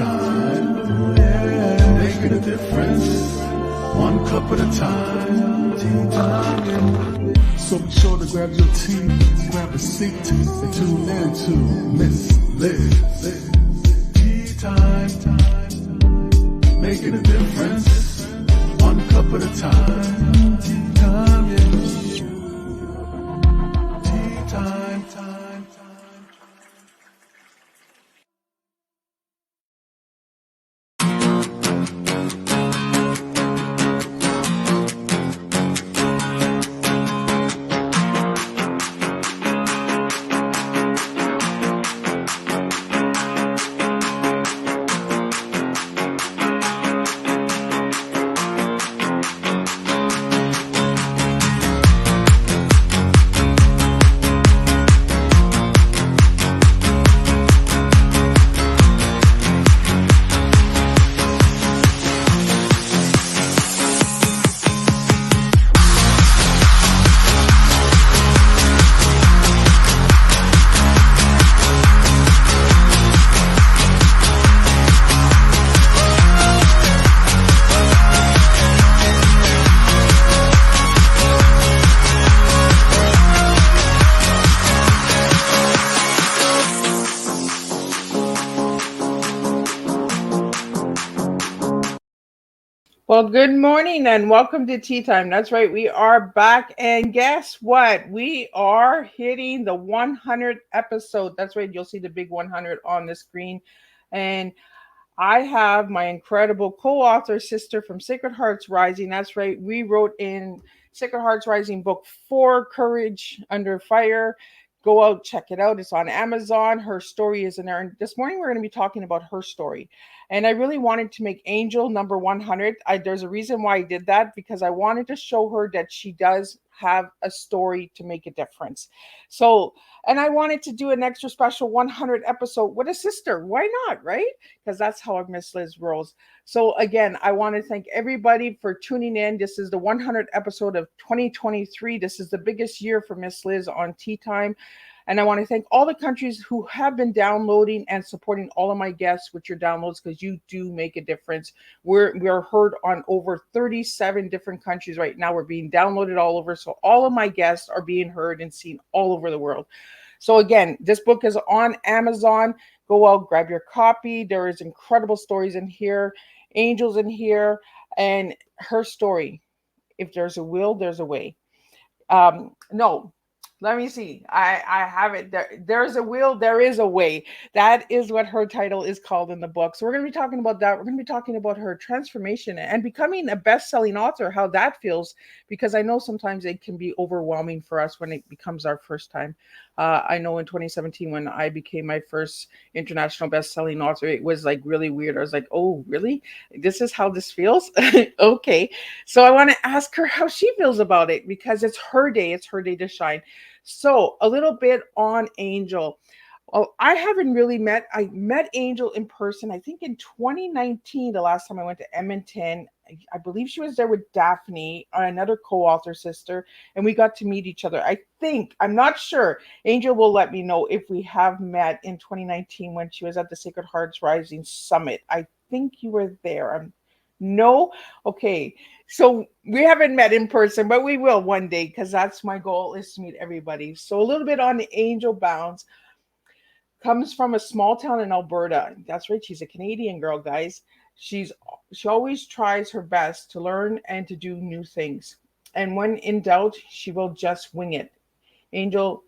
time, yeah, making a difference, one cup at a time. Tea time. So be sure to grab your tea, grab a seat, and tune in to Miss Liz. Tea time, making a difference, one cup at a time. Tea time, yeah. Tea time, time. Well, good morning and welcome to Tea Time. That's right, we are back. And guess what? We are hitting the 100th episode. That's right, you'll see the big 100 on the screen. And I have my incredible co author sister from Sacred Hearts Rising. That's right, we wrote in Sacred Hearts Rising book 4, Courage Under Fire. Go out, check it out. It's on Amazon. Her story is in there. And this morning, we're going to be talking about her story. And I really wanted to make Angel number 100. There's a reason why I did that, because I wanted to show her that she does have a story to make a difference. So, and I wanted to do an extra special 100 episode with a sister. Why not, right? Because that's how Miss Liz rolls. So again, I want to thank everybody for tuning in. This is the 100th episode of 2023. This is the biggest year for Miss Liz on Tea Time. And I want to thank all the countries who have been downloading and supporting all of my guests with your downloads, because you do make a difference. We're heard on over 37 different countries right now. We're being downloaded all over. So all of my guests are being heard and seen all over the world. So again, this book is on Amazon. Go out, grab your copy. There is incredible stories in here, angels in here, and her story. If there's a will, there's a way. No, let me see. I have it there. There's a will, there is a way. That is what her title is called in the book. So we're going to be talking about that. We're going to be talking about her transformation and becoming a best-selling author, how that feels, because I know sometimes it can be overwhelming for us when it becomes our first time. I know in 2017, when I became my first international best-selling author, it was like really weird. I was like, oh, really? This is how this feels? Okay. So I want to ask her how she feels about it, because it's her day. It's her day to shine. So a little bit on Angel. Well, I haven't really I met Angel in person, I think in 2019, the last time I went to Edmonton. I believe she was there with Daphne, another co-author sister, and we got to meet each other. I'm not sure. Angel will let me know if we have met in 2019 when she was at the Sacred Hearts Rising Summit. I think you were there. No? Okay. So we haven't met in person, but we will one day, because that's my goal, is to meet everybody. So a little bit on the Angel Bounds. Comes from a small town in Alberta. That's right. She's a Canadian girl, guys. She always tries her best to learn and to do new things. And when in doubt, she will just wing it. Angel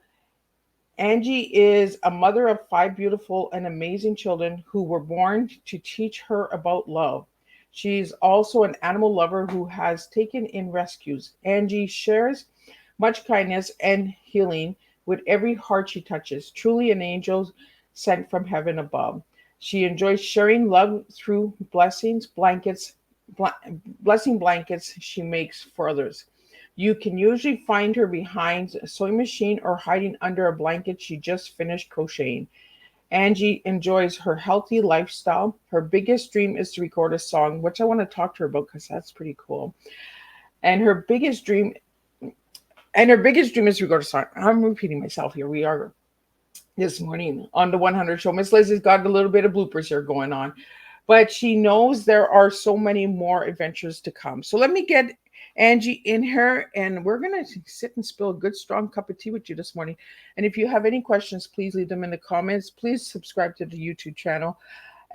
Angie is a mother of 5 beautiful and amazing children who were born to teach her about love. She's also an animal lover who has taken in rescues. Angie shares much kindness and healing with every heart she touches. Truly an angel sent from heaven above. She enjoys sharing love through blessing blankets she makes for others. You can usually find her behind a sewing machine or hiding under a blanket she just finished crocheting. Angie enjoys her healthy lifestyle. Her biggest dream is to record a song, which I want to talk to her about, because that's pretty cool. And her biggest dream is to record a song. I'm repeating myself here. We are this morning on the 100 show. Miss Liz has got a little bit of bloopers here going on. but she knows there are so many more adventures to come. So let me get Angie in here, and we're going to sit and spill a good, strong cup of tea with you this morning. And if you have any questions, please leave them in the comments. Please subscribe to the YouTube channel.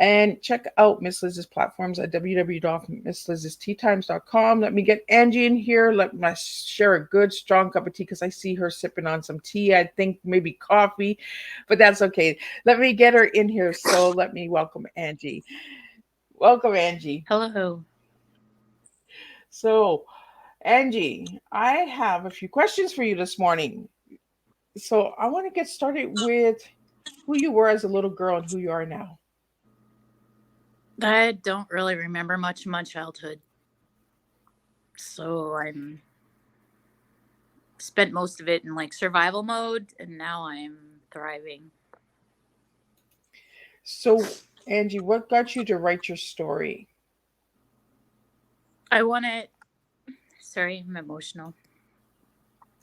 And check out Miss Liz's platforms at www.misslizsteatimes.com. Let me get Angie in here. Let me share a good, strong cup of tea because I see her sipping on some tea. I think maybe coffee, but that's okay. Let me get her in here. So let me welcome Angie. Welcome, Angie. Hello. So, Angie, I have a few questions for you this morning. So, I want to get started with who you were as a little girl and who you are now. I don't really remember much of my childhood. So I'm spent most of it in like survival mode, and now I'm thriving. So, Angie, what got you to write your story? I want to. Sorry, I'm emotional.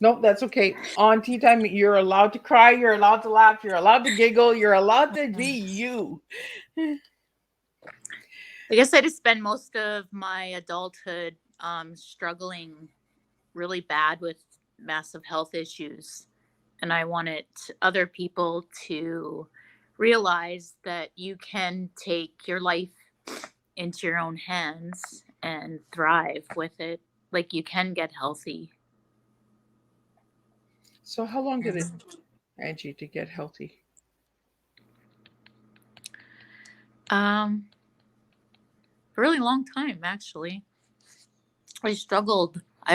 Nope, that's okay. On tea time, you're allowed to cry, you're allowed to laugh, you're allowed to giggle, you're allowed to be you. I guess I just spent most of my adulthood struggling really bad with massive health issues. And I wanted other people to realize that you can take your life into your own hands and thrive with it. Like you can get healthy. So, how long did it, Angie, to get healthy? Um, a really long time actually. I struggled. I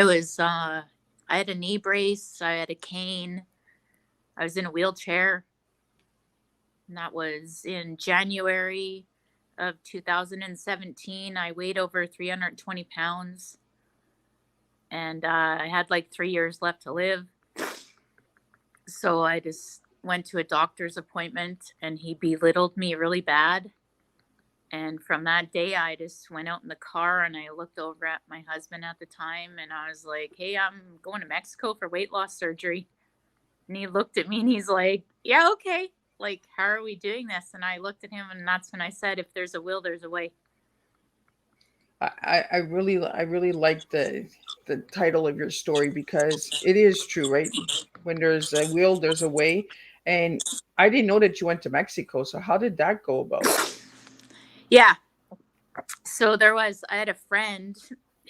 had a knee brace, I had a cane, I was in a wheelchair. And that was in January of 2017. I weighed over 320 pounds, and I had like 3 years left to live. So I just went to a doctor's appointment, and he belittled me really bad. And from that day, I just went out in the car and I looked over at my husband at the time, and I was like, "Hey, I'm going to Mexico for weight loss surgery." And he looked at me and he's like, "Yeah, okay. Like, how are we doing this?" And I looked at him, and that's when I said, "If there's a will, there's a way." I really like the title of your story because it is true, right? When there's a will, there's a way. And I didn't know that you went to Mexico. So how did that go about? Yeah. So I had a friend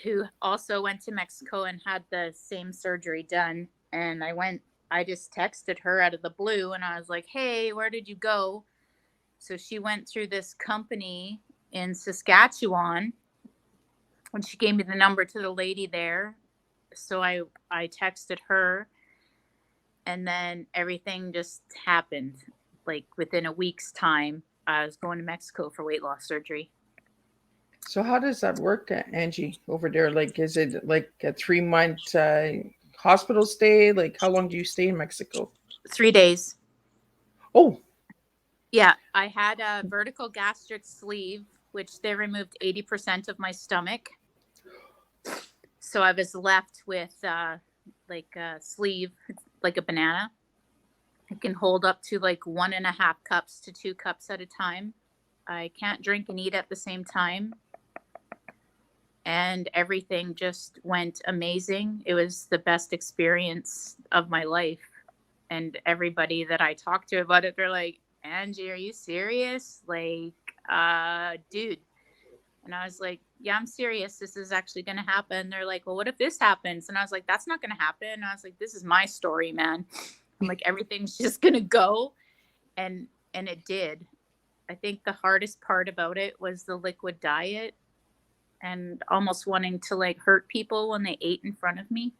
who also went to Mexico and had the same surgery done. And I just texted her out of the blue and I was like, "Hey, where did you go?" So she went through this company in Saskatchewan, and she gave me the number to the lady there. So I texted her, and then everything just happened. Like within a week's time, I was going to Mexico for weight loss surgery. So how does that work, Angie, over there? Like, is it like a 3 month hospital stay? Like, how long do you stay in Mexico? 3 days. Oh, Yeah, I had a vertical gastric sleeve, which they removed 80% of my stomach. So I was left with like a sleeve, like a banana. It can hold up to like 1.5 cups to 2 cups at a time. I can't drink and eat at the same time. And everything just went amazing. It was the best experience of my life. And everybody that I talked to about it, they're like, "Angie, are you serious? Like, dude." And I was like, "Yeah, I'm serious. This is actually going to happen." They're like, "Well, what if this happens?" And I was like, "That's not going to happen." And I was like, "This is my story, man." I'm like, everything's just going to go. And it did. I think the hardest part about it was the liquid diet and almost wanting to like hurt people when they ate in front of me.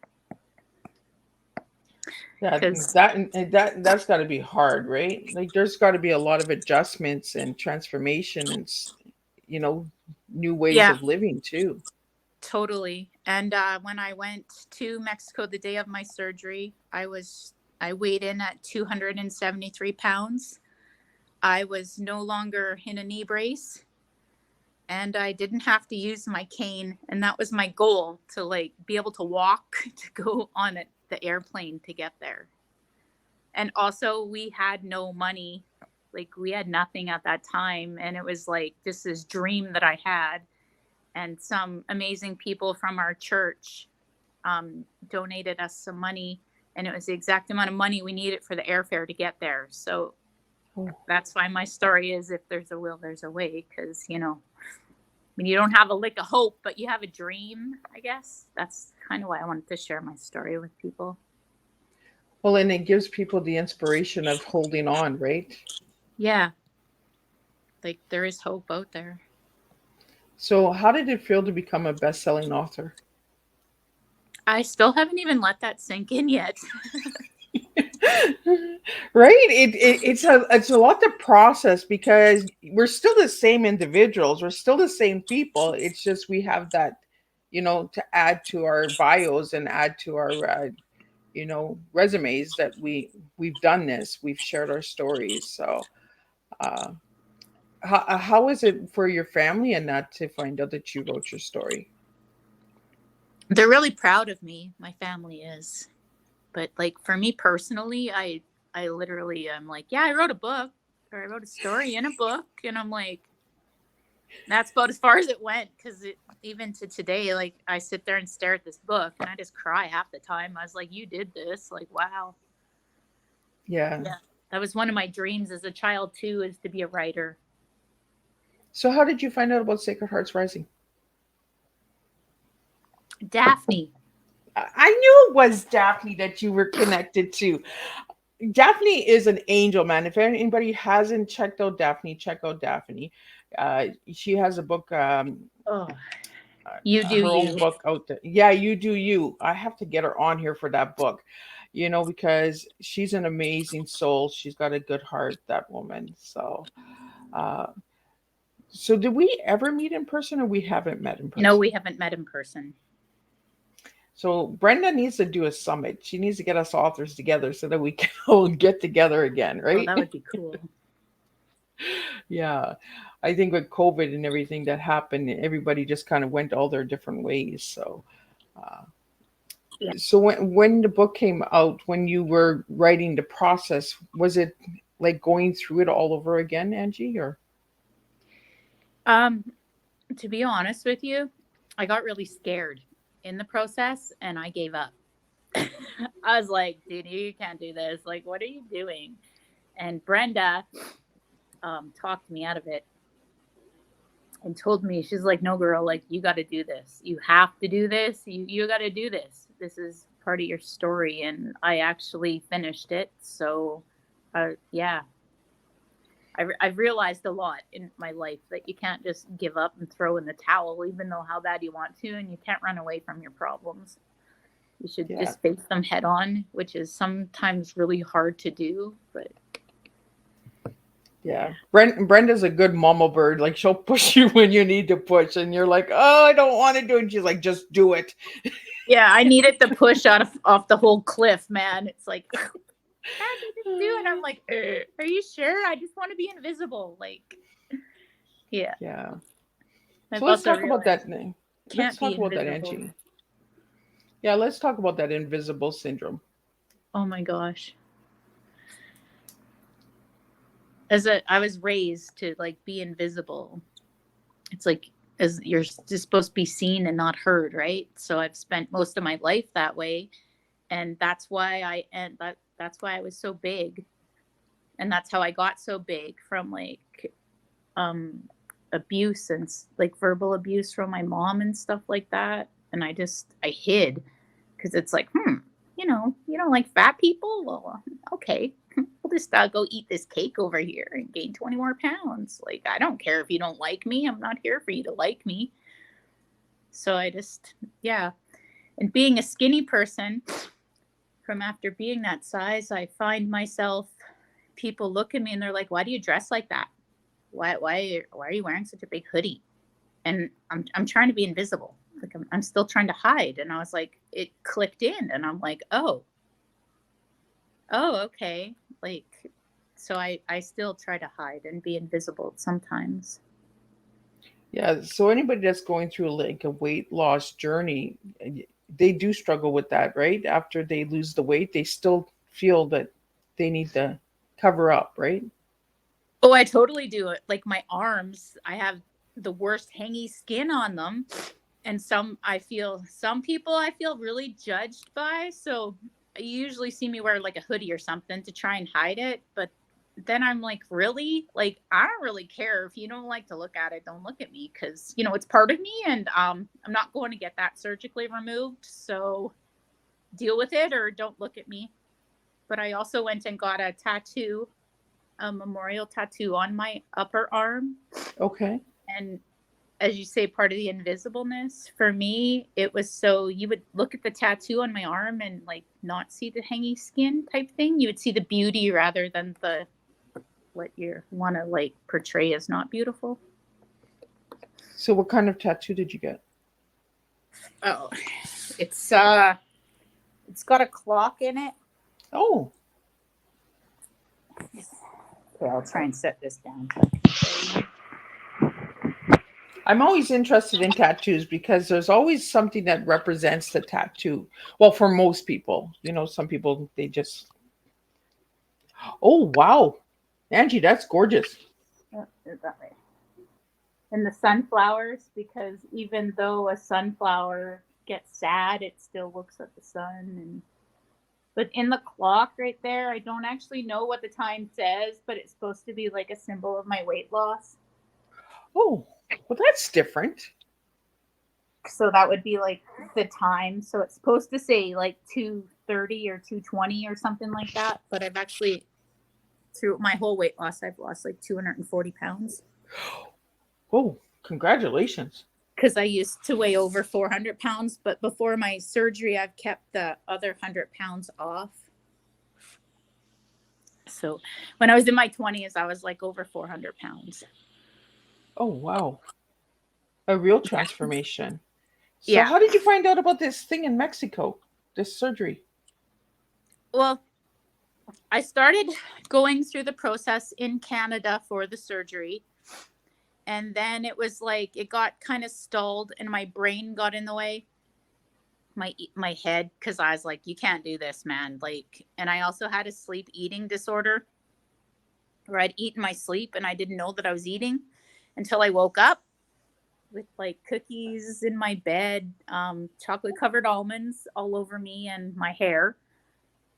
yeah, Because, that's got to be hard, right? Like, there's got to be a lot of adjustments and transformation and you know, new ways yeah, of living too. totally. And when I went to Mexico the day of my surgery, I weighed in at 273 pounds. I was no longer in a knee brace, and I didn't have to use my cane. And that was my goal, to like be able to walk to go on the airplane to get there. And also, we had no money Like we had nothing at that time, and it was like just this dream that I had. And some amazing people from our church donated us some money, and it was the exact amount of money we needed for the airfare to get there. So that's why my story is, if there's a will, there's a way. Because, you know, I mean, you don't have a lick of hope, but you have a dream, I guess. That's kind of why I wanted to share my story with people. Well, and it gives people the inspiration of holding on, right? Yeah. Like there is hope out there. So how did it feel to become a best-selling author? I still haven't even let that sink in yet. Right? It's a lot to process because we're still the same individuals, we're still the same people. It's just we have that, you know, to add to our bios and add to our you know, resumes that we've done this, we've shared our stories. So uh how is it for your family and that to find out that you wrote your story? They're really proud of me. My family is. But like for me personally, I literally am like, yeah, I wrote a book, or I wrote a story in a book, and I'm like, that's about as far as it went. Because even to today, like I sit there and stare at this book, and I just cry half the time. I was like, you did this, like wow. Yeah. Yeah, that was one of my dreams as a child too, is to be a writer. So how did you find out about Sacred Hearts Rising? Daphne. I knew it was Daphne that you were connected to. Daphne is an angel, man. If anybody hasn't checked out Daphne, check out Daphne. She has a book, Oh, you do her own you. book out there. Yeah, you do you. I have to get her on here for that book, you know, because she's an amazing soul. She's got a good heart, that woman. Uh, so did we ever meet in person, or we haven't met in No, we person? haven't met in person. So Brenda needs to do a summit. She needs to get us authors together so that we can all get together again, Oh, right? that would be cool. Yeah. I think with COVID and everything that happened, everybody just kind of went all their different ways. So, uh, Yeah. so when the book came out, when you were writing the process, was it like going through it all over again, Angie? Or Um, to be honest with you, I got really scared in the process and I gave up. I was like, dude, you can't do this. Like, what are you doing? And Brenda talked me out of it and told me, she's like, no, girl, like, you got to do this. You have to do this. You got to do this. This is part of your story. And I actually finished it. So, yeah, I've realized a lot in my life that you can't just give up and throw in the towel, even though how bad you want to, and you can't run away from your problems. You should yeah, just face them head on, which is sometimes really hard to do. But yeah. Brenda's a good mama bird. Like she'll push you when you need to push, and you're like, oh, I don't want to do it. And she's like, just do it. yeah, I needed the push off the whole cliff, man. It's like, Angie, just do it. I'm like, are you sure? I just want to be invisible. Like, yeah. Yeah. I've So let's also talk about realized that. Let's can't be talk about that, invisible. Angie. Yeah, let's talk about that invisible syndrome. Oh my gosh. I was raised to like be invisible. It's like as you're just supposed to be seen and not heard, right? So I've spent most of my life that way, and that's why I was so big, and that's how I got so big from like um abuse and like verbal abuse from my mom and stuff like that. And I hid because it's like, you don't like fat people? Well, okay, we'll just go eat this cake over here and gain 20 more pounds. Like, I don't care if you don't like me. I'm not here for you to like me. So yeah. And being a skinny person, from after being that size, I find myself, people look at me and they're like, why do you dress like that? Why are you wearing such a big hoodie? And I'm trying to be invisible. Like I'm still trying to hide. And I was like, it clicked in, and I'm like, oh, okay. Like, so I still try to hide and be invisible sometimes. Yeah. So anybody that's going through like a weight loss journey, they do struggle with that, right? After they lose the weight, they still feel that they need to cover up, right? Oh, I totally do it. Like my arms, I have the worst hangy skin on them. And some people I feel really judged by. So you usually see me wear like a hoodie or something to try and hide it. But then I'm like, really? Like, I don't really care. If you don't like to look at it, don't look at me, because, it's part of me, and I'm not going to get that surgically removed. So deal with it or don't look at me. But I also went and got a tattoo, a memorial tattoo on my upper arm. Okay. And as you say, part of the invisibleness for me, it was so you would look at the tattoo on my arm and like not see the hangy skin type thing. You would see the beauty rather than the what you want to like portray as not beautiful. So what kind of tattoo did you get? Oh, it's got a clock in it. Oh. Okay, I'll try and set this down. I'm always interested in tattoos because there's always something that represents the tattoo. Well, for most people, some people, they just, oh, wow. Angie, that's gorgeous. Oh, that way. And the sunflowers, because even though a sunflower gets sad, it still looks at the sun. But in the clock right there, I don't actually know what the time says, but it's supposed to be like a symbol of my weight loss. Oh, well, that's different. So that would be like the time. So it's supposed to say like 2:30 or 2:20 or something like that. But I've actually, through my whole weight loss, I've lost like 240 pounds. Oh, congratulations. Because I used to weigh over 400 pounds. But before my surgery, I've kept the other 100 pounds off. So when I was in my 20s, I was like over 400 pounds. Oh, wow. A real transformation. So Yeah. how did you find out about this thing in Mexico, this surgery? Well, I started going through the process in Canada for the surgery. And then it was like, it got kind of stalled and my brain got in the way. My head, because I was like, you can't do this, man. Like, and I also had a sleep eating disorder where I'd eat in my sleep and I didn't know that I was eating until I woke up with like cookies in my bed, chocolate covered almonds all over me and my hair,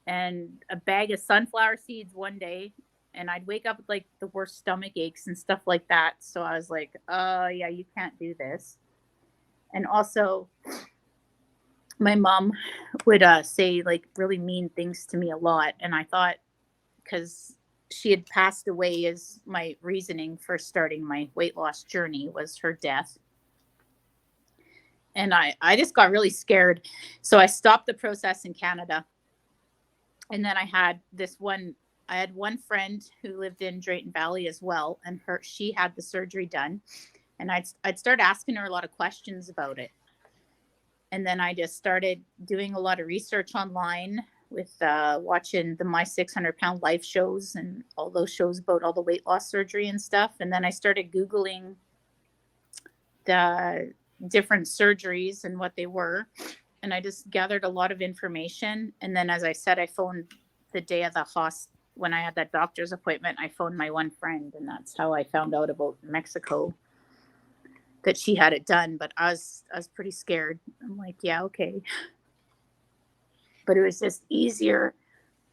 and a bag of sunflower seeds one day. And I'd wake up with like the worst stomach aches and stuff like that. So I was like, yeah, you can't do this. And also my mom would say like really mean things to me a lot. And I thought, because she had passed away, as my reasoning for starting my weight loss journey was her death. And I just got really scared. So I stopped the process in Canada. And then I had one friend who lived in Drayton Valley as well. And she had the surgery done. And I'd start asking her a lot of questions about it. And then I just started doing a lot of research online with watching the My 600 Pound Life shows and all those shows about all the weight loss surgery and stuff. And then I started Googling the different surgeries and what they were. And I just gathered a lot of information. And then, as I said, I phoned the day of the when I had that doctor's appointment, I phoned my one friend, and that's how I found out about Mexico, that she had it done. But I was pretty scared. I'm like, yeah, okay. But it was just easier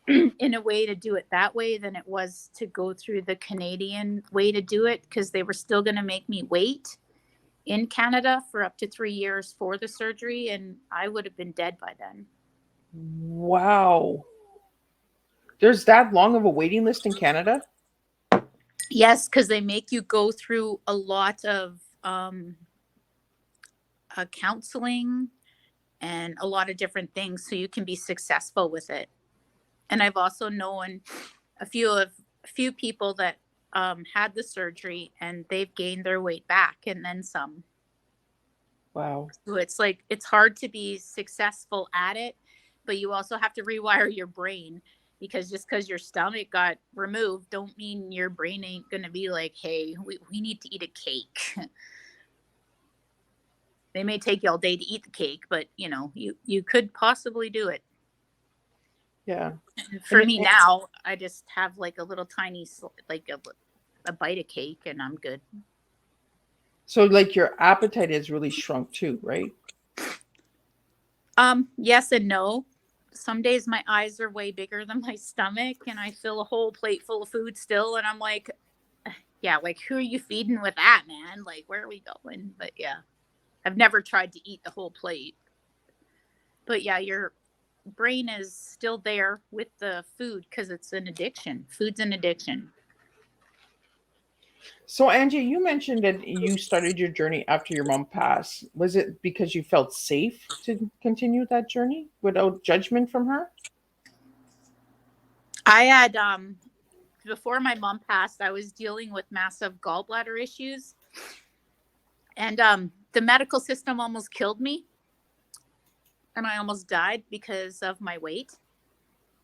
in a way to do it that way than it was to go through the Canadian way to do it, because they were still going to make me wait in Canada for up to 3 years for the surgery, and I would have been dead by then. Wow. There's that long of a waiting list in Canada? Yes, because they make you go through a lot of counseling and a lot of different things so you can be successful with it. And I've also known a few people that had the surgery and they've gained their weight back and then some. Wow. So it's like, it's hard to be successful at it, but you also have to rewire your brain, because just because your stomach got removed don't mean your brain ain't going to be like, hey, we need to eat a cake. They may take you all day to eat the cake, but you could possibly do it. Yeah. And for me now, I just have like a little tiny, like a bite of cake and I'm good. So like your appetite has really shrunk too, right? Yes and no. Some days my eyes are way bigger than my stomach and I fill a whole plate full of food still and I'm like, yeah, like who are you feeding with that, man? Like where are we going? But yeah, I've never tried to eat the whole plate. But yeah, your brain is still there with the food because it's an addiction. Food's an addiction. So Angie, you mentioned that you started your journey after your mom passed. Was it because you felt safe to continue that journey without judgment from her? I had before my mom passed, I was dealing with massive gallbladder issues, and the medical system almost killed me, and I almost died because of my weight.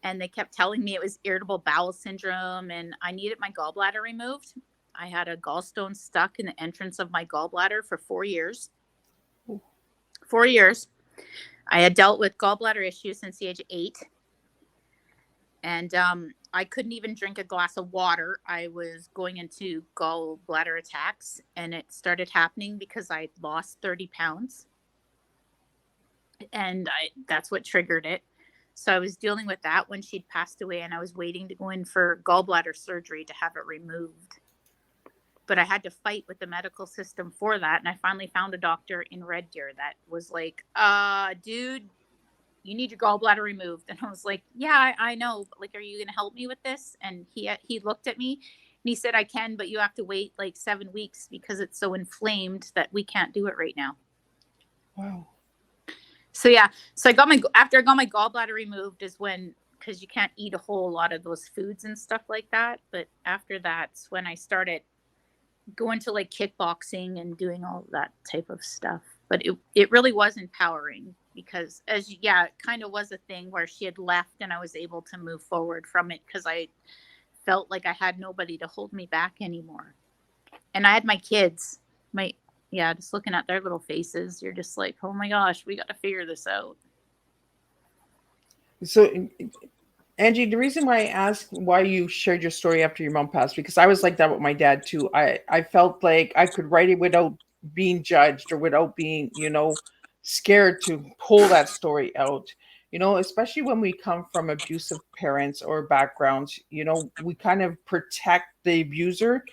And they kept telling me it was irritable bowel syndrome, and I needed my gallbladder removed. I had a gallstone stuck in the entrance of my gallbladder for 4 years. 4 years. I had dealt with gallbladder issues since the age of 8. And I couldn't even drink a glass of water. I was going into gallbladder attacks, and it started happening because I lost 30 pounds. And that's what triggered it. So I was dealing with that when she'd passed away, and I was waiting to go in for gallbladder surgery to have it removed. But I had to fight with the medical system for that. And I finally found a doctor in Red Deer that was like, dude, you need your gallbladder removed. And I was like, yeah, I know. But like, are you going to help me with this? And he looked at me and he said, I can, but you have to wait like 7 weeks because it's so inflamed that we can't do it right now. Wow. So yeah, so after I got my gallbladder removed is when, because you can't eat a whole lot of those foods and stuff like that. But after that's when I started going to like kickboxing and doing all that type of stuff. But it really was empowering because it kind of was a thing where she had left and I was able to move forward from it because I felt like I had nobody to hold me back anymore. And I had my kids, just looking at their little faces, you're just like, oh my gosh, we got to figure this out. So Angie, the reason why I asked why you shared your story after your mom passed, because I was like that with my dad too. I felt like I could write it without being judged or without being, scared to pull that story out. Especially when we come from abusive parents or backgrounds, we kind of protect the abuser.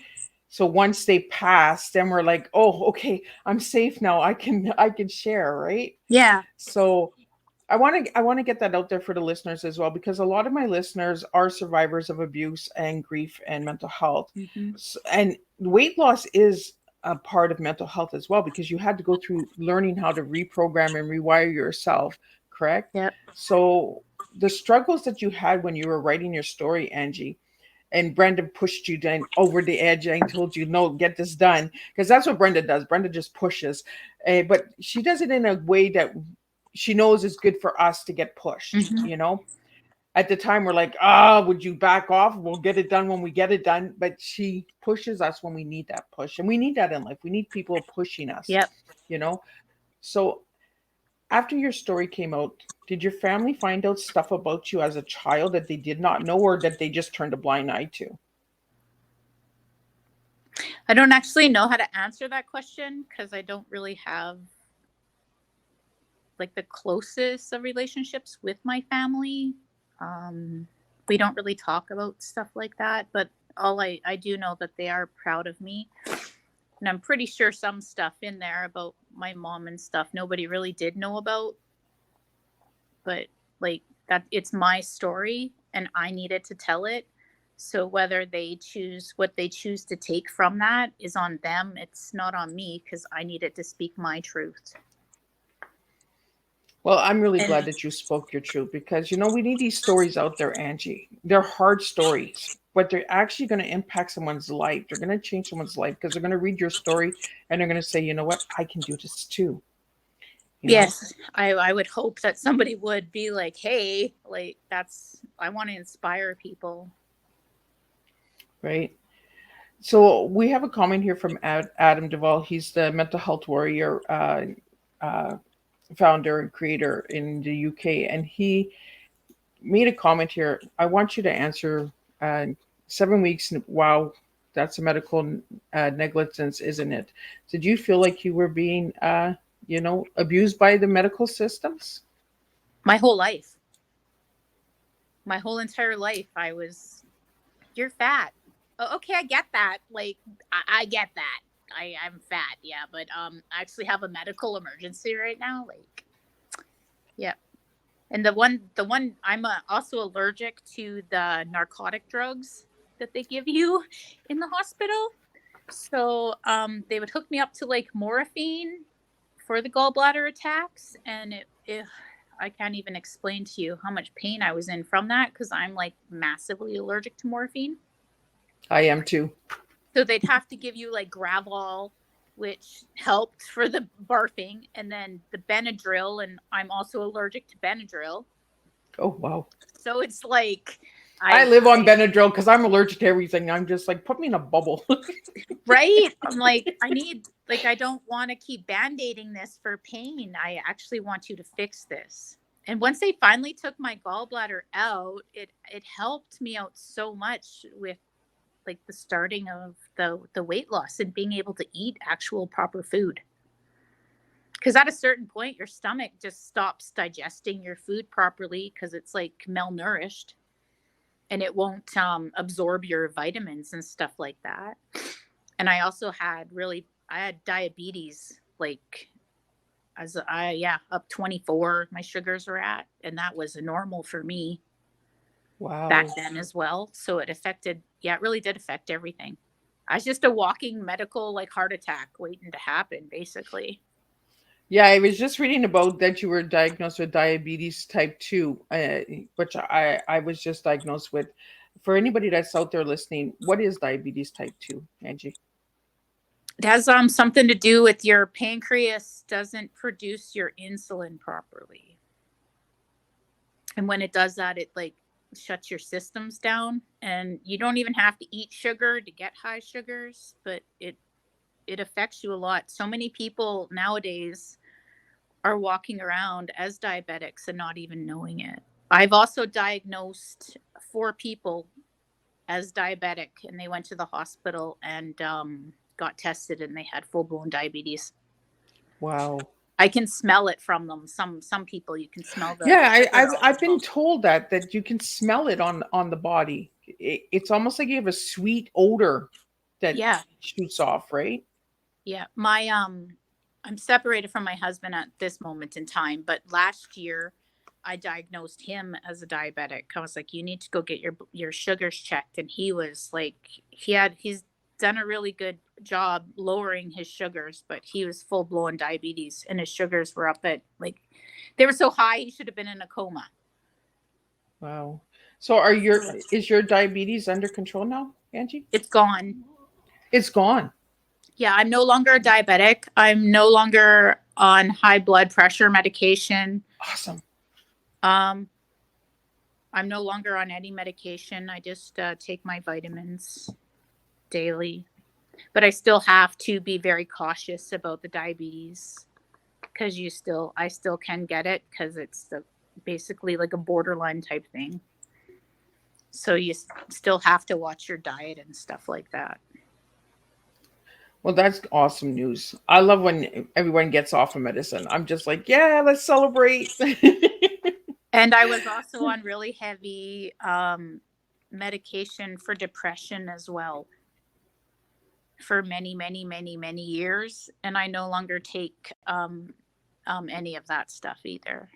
So once they pass, then we're like, oh, okay, I'm safe now. I can share, right? Yeah. So I want to get that out there for the listeners as well, because a lot of my listeners are survivors of abuse and grief and mental health. Mm-hmm. And weight loss is a part of mental health as well, because you had to go through learning how to reprogram and rewire yourself, correct? Yep. So the struggles that you had when you were writing your story, Angie, and Brenda pushed you down over the edge and told you, no, get this done. Because that's what Brenda does. Brenda just pushes. But she does it in a way that she knows is good for us to get pushed, Mm-hmm. At the time, we're like, would you back off? We'll get it done when we get it done. But she pushes us when we need that push. And we need that in life. We need people pushing us, Yep. So after your story came out, did your family find out stuff about you as a child that they did not know, or that they just turned a blind eye to? I don't actually know how to answer that question because I don't really have like the closest of relationships with my family. We don't really talk about stuff like that, but I do know that they are proud of me. And I'm pretty sure some stuff in there about my mom and stuff nobody really did know about. But like that, it's my story and I needed to tell it. So whether what they choose to take from that is on them. It's not on me because I needed to speak my truth. Well, I'm really glad that you spoke your truth, because, we need these stories out there, Angie. They're hard stories, but they're actually going to impact someone's life. They're going to change someone's life because they're going to read your story and they're going to say, you know what, I can do this too. Yes, I would hope that somebody would be like, hey, like I want to inspire people. Right. So we have a comment here from Adam Duvall. He's the mental health warrior founder and creator in the UK. And he made a comment here. I want you to answer 7 weeks. Wow. That's a medical negligence, isn't it? Did you feel like you were being, abused by the medical systems? My whole life, my whole entire life, you're fat. Oh, okay, I get that. Like, I get that. I'm fat, yeah, but I actually have a medical emergency right now. Like, yeah. And the one I'm also allergic to the narcotic drugs that they give you in the hospital. So they would hook me up to like morphine for the gallbladder attacks, and I can't even explain to you how much pain I was in from that because I'm like massively allergic to morphine. I am too. So they'd have to give you like Gravol, which helped for the barfing, and then the Benadryl, and I'm also allergic to Benadryl. Oh, wow. So it's like I live on Benadryl because I'm allergic to everything. I'm just like, put me in a bubble. right? I'm like, I don't want to keep band-aiding this for pain. I actually want you to fix this. And once they finally took my gallbladder out, it helped me out so much with like the starting of the weight loss and being able to eat actual proper food. Because at a certain point, your stomach just stops digesting your food properly because it's like malnourished, and it won't absorb your vitamins and stuff like that. And I also I had diabetes, like up 24, my sugars were at, and that was normal for me Wow. back then as well. So it really did affect everything. I was just a walking medical like heart attack waiting to happen, basically. Yeah, I was just reading about that you were diagnosed with diabetes type 2, which I was just diagnosed with. For anybody that's out there listening, what is diabetes type 2, Angie? It has something to do with your pancreas doesn't produce your insulin properly. And when it does that, it like shuts your systems down, and you don't even have to eat sugar to get high sugars, but it affects you a lot. So many people nowadays are walking around as diabetics and not even knowing it. I've also diagnosed 4 people as diabetic, and they went to the hospital and got tested, and they had full-blown diabetes. Wow. I can smell it from them. Some people, you can smell the Yeah, sugar I've been told that you can smell it on the body. It's almost like you have a sweet odor that Yeah. shoots off, right? Yeah. My I'm separated from my husband at this moment in time, but last year I diagnosed him as a diabetic. I was like, you need to go get your sugars checked, and he was like, he's done a really good job lowering his sugars, but he was full blown diabetes, and his sugars were up at like, they were so high he should have been in a coma. Wow. So is your diabetes under control now, Angie? It's gone. It's gone. Yeah, I'm no longer a diabetic. I'm no longer on high blood pressure medication. Awesome. I'm no longer on any medication. I just take my vitamins daily. But I still have to be very cautious about the diabetes because I still can get it because it's basically like a borderline type thing. So you still have to watch your diet and stuff like that. Well, that's awesome news. I love when everyone gets off of medicine. I'm just like, yeah, let's celebrate. And I was also on really heavy medication for depression as well for many, many, many, many years. And I no longer take any of that stuff either.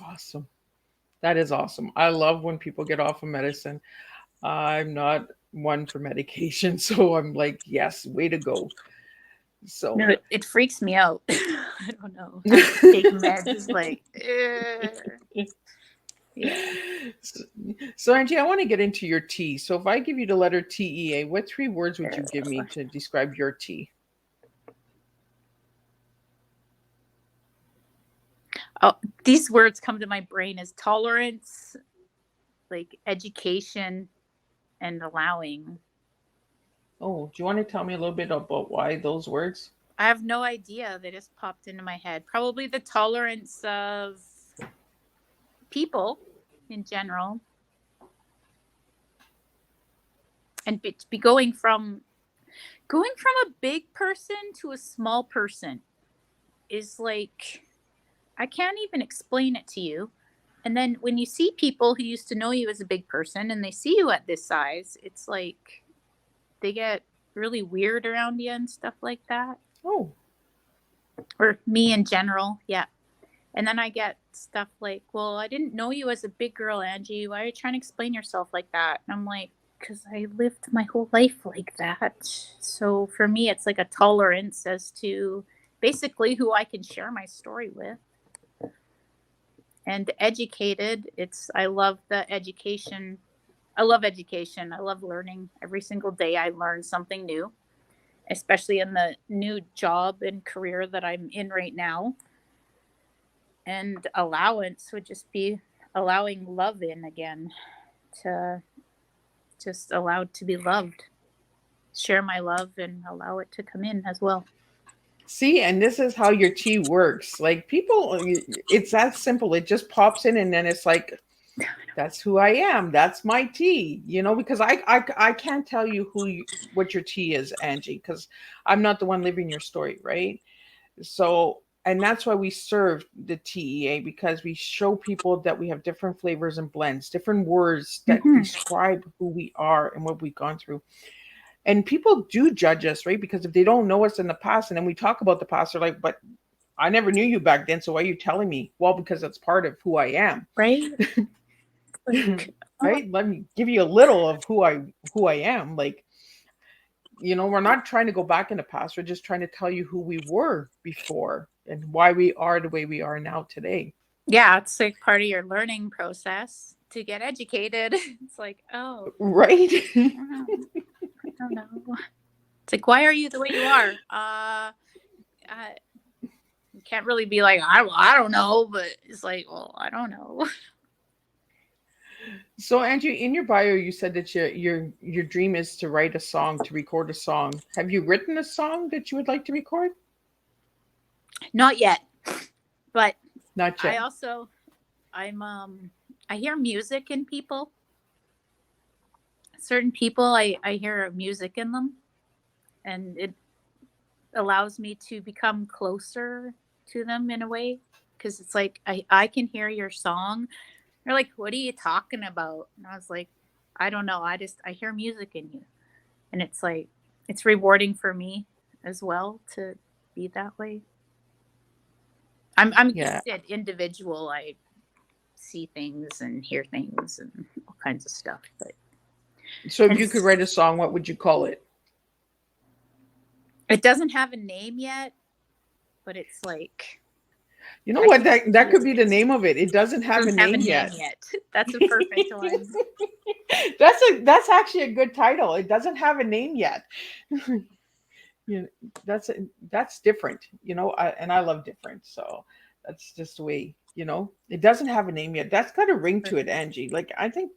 Awesome. That is awesome. I love when people get off of medicine. I'm not one for medication, so I'm like, yes, way to go. So no, it freaks me out. I don't know. Take meds is like, yeah. So Angie, I want to get into your tea. So if I give you the letter TEA, what 3 words would you give me to describe your tea? Oh, these words come to my brain as tolerance, like education, and allowing. Oh, do you want to tell me a little bit about why those words? I have no idea. They just popped into my head. Probably the tolerance of people in general. And to be going from a big person to a small person is like, I can't even explain it to you. And then when you see people who used to know you as a big person and they see you at this size, it's like they get really weird around you and stuff like that. Oh. Or me in general, yeah. And then I get stuff like, well, I didn't know you as a big girl, Angie. Why are you trying to explain yourself like that? And I'm like, because I lived my whole life like that. So for me, it's like a tolerance as to basically who I can share my story with. And educated, I love the education. I love education. I love learning. Every single day I learn something new, especially in the new job and career that I'm in right now. And allowance would just be allowing love in again, to just allowed to be loved, share my love and allow it to come in as well. See, and this is how your tea works. Like people, it's that simple. It just pops in, and then it's like, that's who I am. That's my tea. Because I can't tell you what your tea is, Angie, because I'm not the one living your story, right? So, and that's why we serve the TEA, because we show people that we have different flavors and blends, different words that describe who we are and what we've gone through. And people do judge us, right? Because if they don't know us in the past and then we talk about the past, they're like, but I never knew you back then. So why are you telling me? Well, because it's part of who I am. Right? Right? Let me give you a little of who I am. Like, we're not trying to go back in the past. We're just trying to tell you who we were before and why we are the way we are now today. Yeah, it's like part of your learning process to get educated. It's like, oh, right. I don't know. It's like, why are you the way you are? You can't really be like, I don't know, but it's like, well, I don't know. So, Angie, in your bio, you said that your dream is to write a song, to record a song. Have you written a song that you would like to record? Not yet, but not yet. I hear music in people. Certain people, I hear music in them, and it allows me to become closer to them in a way, because it's like I can hear your song. They're like, what are you talking about? And I was like, I don't know. I hear music in you. And it's like, it's rewarding for me as well to be that way. I'm just an individual. I see things and hear things and all kinds of stuff. But so if you could write a song, what would you call it? It doesn't have a name yet, but it's like, you know what, that could be the name of it. It doesn't have a name yet. That's a perfect one. That's actually a good title. It doesn't have a name yet. That's different, and I love different. So that's just the way, it doesn't have a name yet. That's got a ring to it, Angie. Like, I think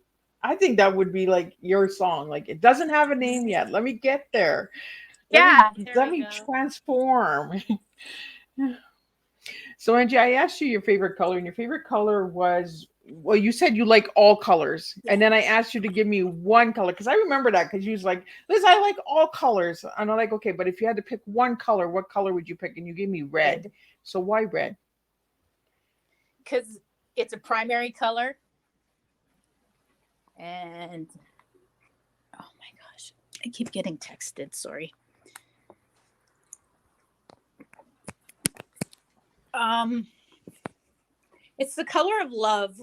that would be like your song. Like, it doesn't have a name yet. Let me get there. Let me transform. So, Angie, I asked you your favorite color, and your favorite color was, well, you said you like all colors. Yes. And then I asked you to give me one color, because I remember that, because you was like, Liz, I like all colors. And I'm like, okay, but if you had to pick one color, what color would you pick? And you gave me red. So why red? Because it's a primary color. And, oh my gosh, I keep getting texted, sorry. It's the color of love.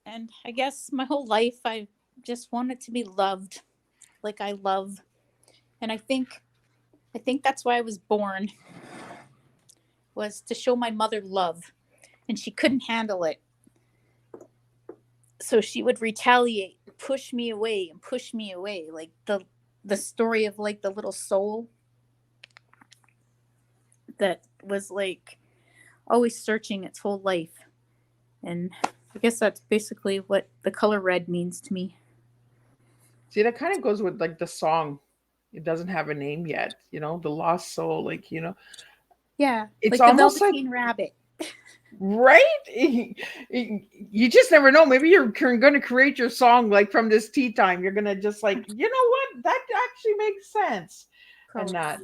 And I guess my whole life I just wanted to be loved like I love. And I think that's why I was born, was to show my mother love. And she couldn't handle it. So she would retaliate, push me away and push me away. Like the story of like the little soul that was like always searching its whole life. And I guess that's basically what the color red means to me. See, that kind of goes with like the song. It doesn't have a name yet, the lost soul, like, Yeah, it's like almost the Velveteen Rabbit. Right? You just never know. Maybe you're going to create your song like from this tea time. You're going to just like, you know what? That actually makes sense. And not.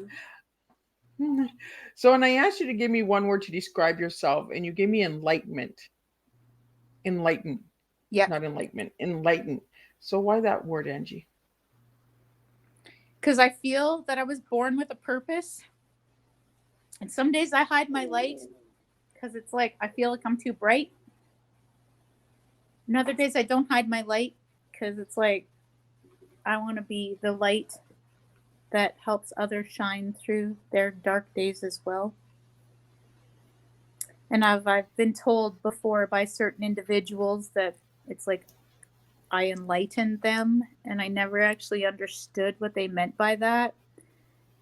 Probably. So, and I asked you to give me one word to describe yourself, and you gave me enlightenment. Enlighten, Yeah. not enlightenment. Enlighten. So, why that word, Angie? Because I feel that I was born with a purpose. And some days I hide my light because it's like I feel like I'm too bright. And other days I don't hide my light because it's like I want to be the light that helps others shine through their dark days as well. And I've been told before by certain individuals that it's like I enlightened them, and I never actually understood what they meant by that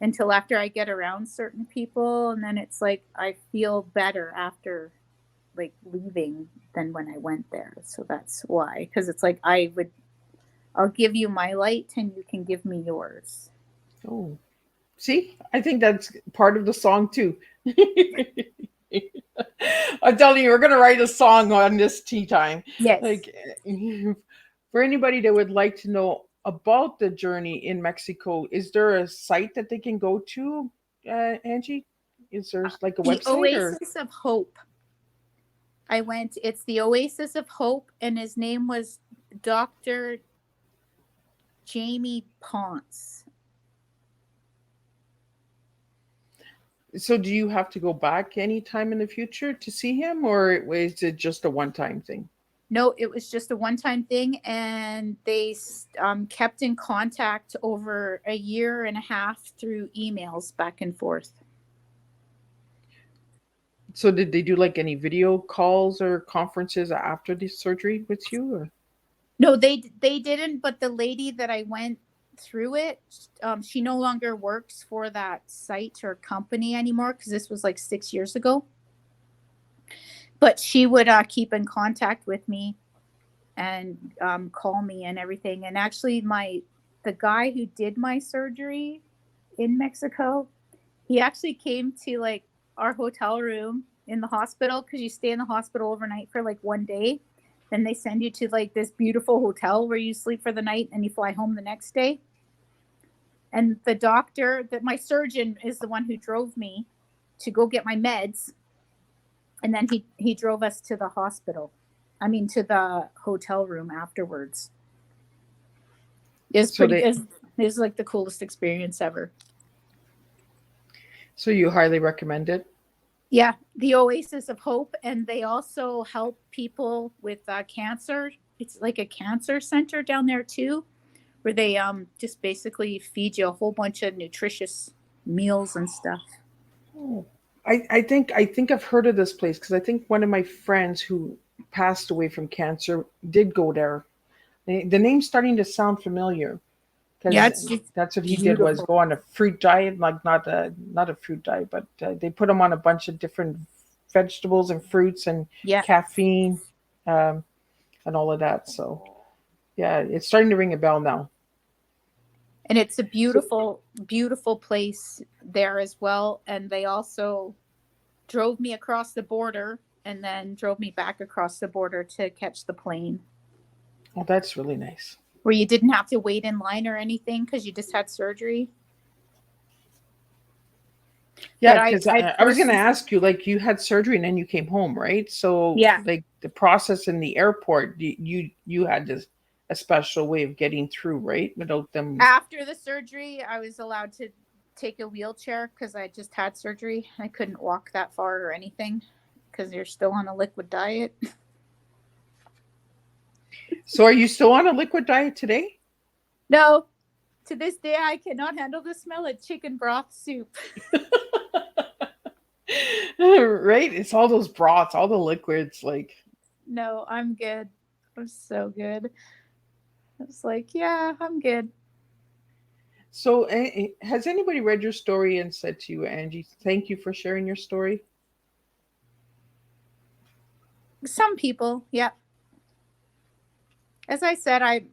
until after I get around certain people, and then it's like I feel better after like leaving than when I went there. So that's why, because it's like I'll give you my light and you can give me yours. Oh, see, I think that's part of the song too. I'm telling you, we're gonna write a song on this tea time. Yes. Like, for anybody that would like to know about the journey in Mexico, is there a site that they can go to, Angie? Is there like a The website or? Oasis of Hope. It's the Oasis of Hope, and his name was Dr. Jamie Ponce. So, do you have to go back anytime in the future to see him, or is it just a one-time thing? No, it was just a one-time thing, and they kept in contact over a year and a half through emails back and forth. So, did they do like any video calls or conferences after the surgery with you? Or? No, they didn't. But the lady that I went through it, she no longer works for that site or company anymore because this was like 6 years ago. But she would keep in contact with me and call me and everything. And actually, the guy who did my surgery in Mexico, he actually came to like our hotel room in the hospital because you stay in the hospital overnight for like one day. Then they send you to like this beautiful hotel where you sleep for the night and you fly home the next day. And the doctor, that my surgeon is the one who drove me to go get my meds. And then he drove us to the hospital. I mean, to the hotel room afterwards. It's So pretty. It's like the coolest experience ever. So you highly recommend it? Yeah, the Oasis of Hope, and they also help people with cancer. It's like a cancer center down there too, where they just basically feed you a whole bunch of nutritious meals and stuff. Oh, I think I've heard of this place because I think one of my friends who passed away from cancer did go there. The name's starting to sound familiar Yeah, because it's just that's what he did was beautiful. go on a fruit diet, like not a fruit diet, but they put him on a bunch of different vegetables and fruits and Yeah, caffeine, um, and all of that. So yeah, it's starting to ring a bell now. and it's a So beautiful, beautiful place there as well. And they also drove me across the border and then drove me back across the border to catch the plane, oh, that's really nice. where you didn't have to wait in line or anything because you just had surgery. But Yeah, because I I was going to personally, ask you, like, you had surgery and then you came home, right? So, yeah, like, the process in the airport, you had this a special way of getting through, right? Without them. after the surgery, I was allowed to take a wheelchair because I just had surgery. I couldn't walk that far or anything because you're still on a liquid diet. So, are you still on a liquid diet today? No, to this day, I cannot handle the smell of chicken broth soup. Right? It's all those broths, all the liquids. Like, No, I'm good. I'm so good. I was like, yeah, I'm good. so has anybody read your story and said to you, Angie, thank you for sharing your story? Some people, yeah. As I said, I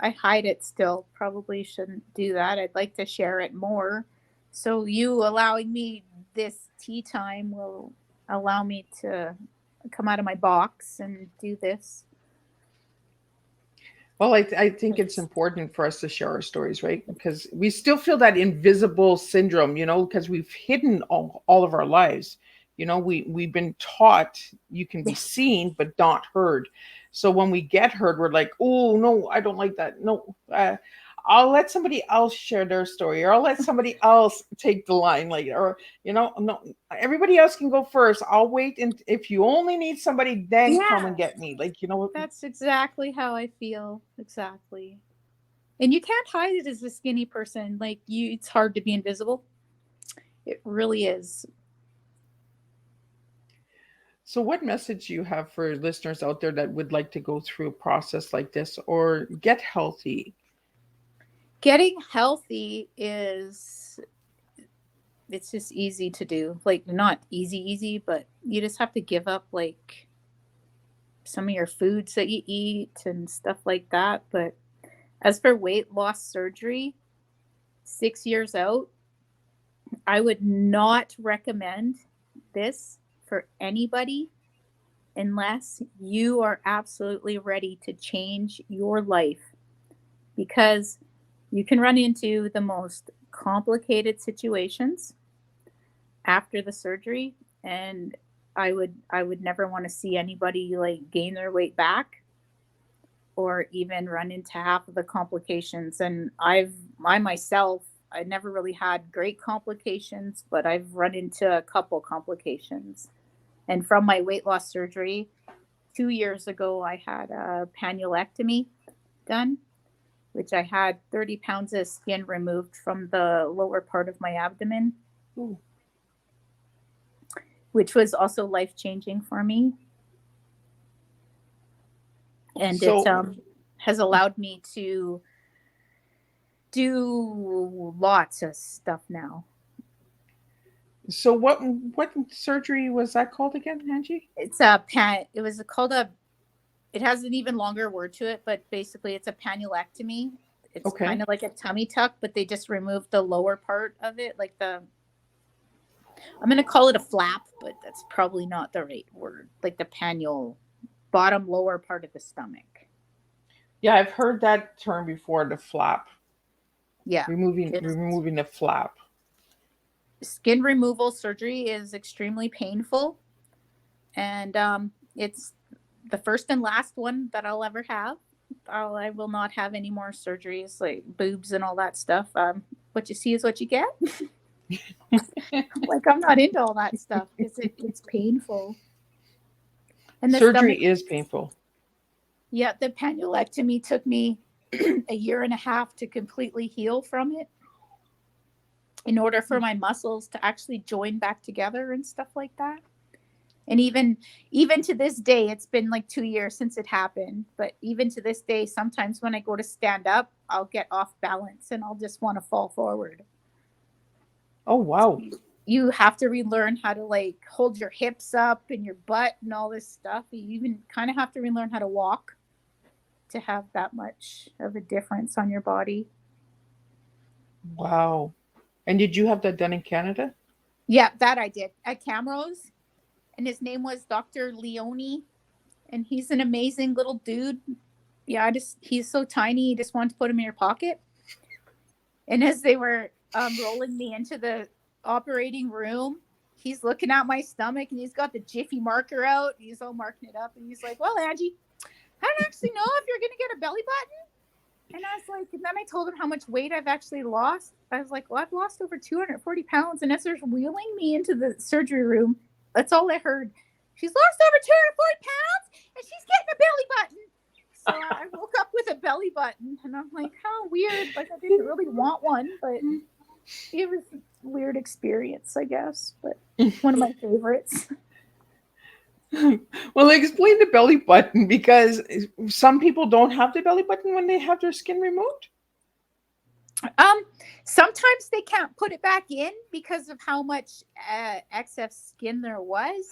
hide it still. Probably shouldn't do that. I'd like to share it more. So you allowing me this tea time will allow me to come out of my box and do this. Well, I think it's important for us to share our stories, right? Because we still feel that invisible syndrome, because we've hidden all of our lives. We've been taught you can be Yeah. seen but not heard. So when we get heard, we're like, oh, no, I don't like that. No, I'll let somebody else share their story, or I'll let somebody else take the line, like, or, no, everybody else can go first. I'll wait. And if you only need somebody, then come and Yeah. get me. Like, That's exactly how I feel. Exactly. And you can't hide it as a skinny person. Like it's hard to be invisible. It really is. So, what message do you have for listeners out there that would like to go through a process like this or get healthy? Getting healthy it's just easy to do. Like not easy, but you just have to give up like some of your foods that you eat and stuff like that. But as for weight loss surgery, 6 years out, I would not recommend this for anybody unless you are absolutely ready to change your life, because you can run into the most complicated situations after the surgery, and I would never want to see anybody like gain their weight back or even run into half of the complications. And I myself, I never really had great complications, but I've run into a couple complications. And from my weight loss surgery 2 years ago, I had a pannulectomy done, which I had 30 pounds of skin removed from the lower part of my abdomen. Ooh. Which was also life changing for me. And it So, has allowed me to do lots of stuff now. so what surgery was that called again, Angie? It's it was called it has an even longer word to it, but basically it's a pannulectomy. It's Okay. kind of like a tummy tuck, but they just removed the lower part of it, like I'm going to call it a flap, but that's probably not the right word. Like the pannule, bottom lower part of the stomach. Yeah, I've heard that term before, the flap. Yeah. Removing the flap. Skin removal surgery is extremely painful. And it's the first and last one that I'll ever have. I will not have any more surgeries like boobs and all that stuff. What you see is what you get. Like I'm not into all that stuff because it's painful. And the Surgery stomach is painful. Yeah, the pannulectomy took me a year and a half to completely heal from it, in order for my muscles to actually join back together and stuff like that. And even to this day, it's been like 2 years since it happened, but even to this day, sometimes when I go to stand up, I'll get off balance and I'll just want to fall forward. Oh, wow. You have to relearn how to like hold your hips up and your butt and all this stuff. You even kind of have to relearn how to walk to have that much of a difference on your body. Wow. And did you have that done in Canada? Yeah, that I did at Camrose. And his name was Dr. Leone. And he's an amazing little dude. Yeah, he's so tiny, you just want to put him in your pocket. And as they were rolling me into the operating room, he's looking at my stomach and he's got the Jiffy marker out. He's all marking it up. And he's like, well, Angie, I don't actually know if you're going to get a belly button. And I was like, and then I told him how much weight I've actually lost. I was like, well, I've lost over 240 pounds. And as they're wheeling me into the surgery room, that's all I heard. She's lost over 240 pounds and she's getting a belly button. So I woke up with a belly button and I'm like, how weird. Like I didn't really want one, but it was a weird experience, I guess. But one of my favorites. Well, explain the belly button, because some people don't have the belly button when they have their skin removed. Sometimes they can't put it back in because of how much excess skin there was.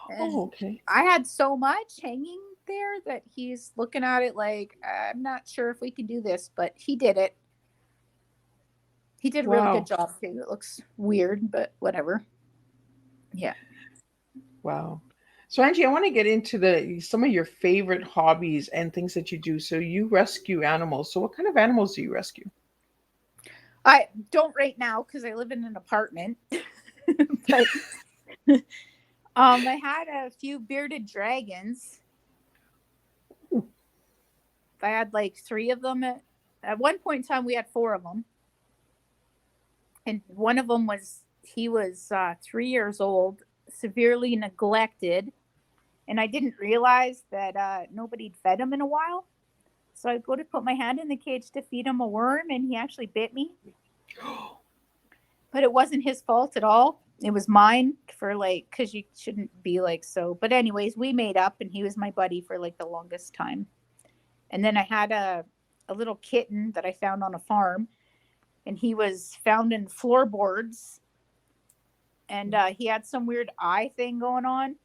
And okay. I had so much hanging there that he's looking at it like, I'm not sure if we can do this, but he did it. He did a really good job too. It looks weird, but whatever. Yeah. Wow. So Angie, I want to get into some of your favorite hobbies and things that you do. So you rescue animals. So what kind of animals do you rescue? I don't right now because I live in an apartment. But I had a few bearded dragons. I had like 3 of them. At one point in time, we had 4 of them. And one of them he was 3 years old, severely neglected. And I didn't realize that nobody'd fed him in a while. So I go to put my hand in the cage to feed him a worm, and he actually bit me. But it wasn't his fault at all. It was mine for because you shouldn't be so. But anyways, we made up, and he was my buddy for the longest time. And then I had a little kitten that I found on a farm, and he was found in floorboards, and he had some weird eye thing going on.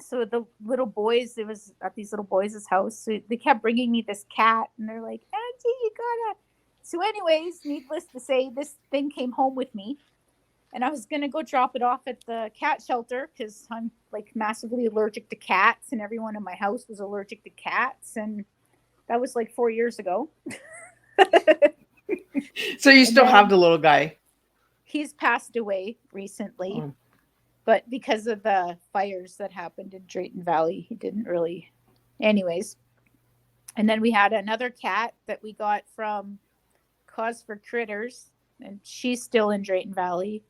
So the little boys, it was at these little boys' house. So they kept bringing me this cat, and they're like, Auntie, you gotta. So anyways, needless to say, this thing came home with me, and I was going to go drop it off at the cat shelter because I'm massively allergic to cats, and everyone in my house was allergic to cats. And that was 4 years ago. So you still have the little guy? He's passed away recently, but because of the fires that happened in Drayton Valley, he didn't really. Anyways. And then we had another cat that we got from Cause for Critters, and she's still in Drayton Valley.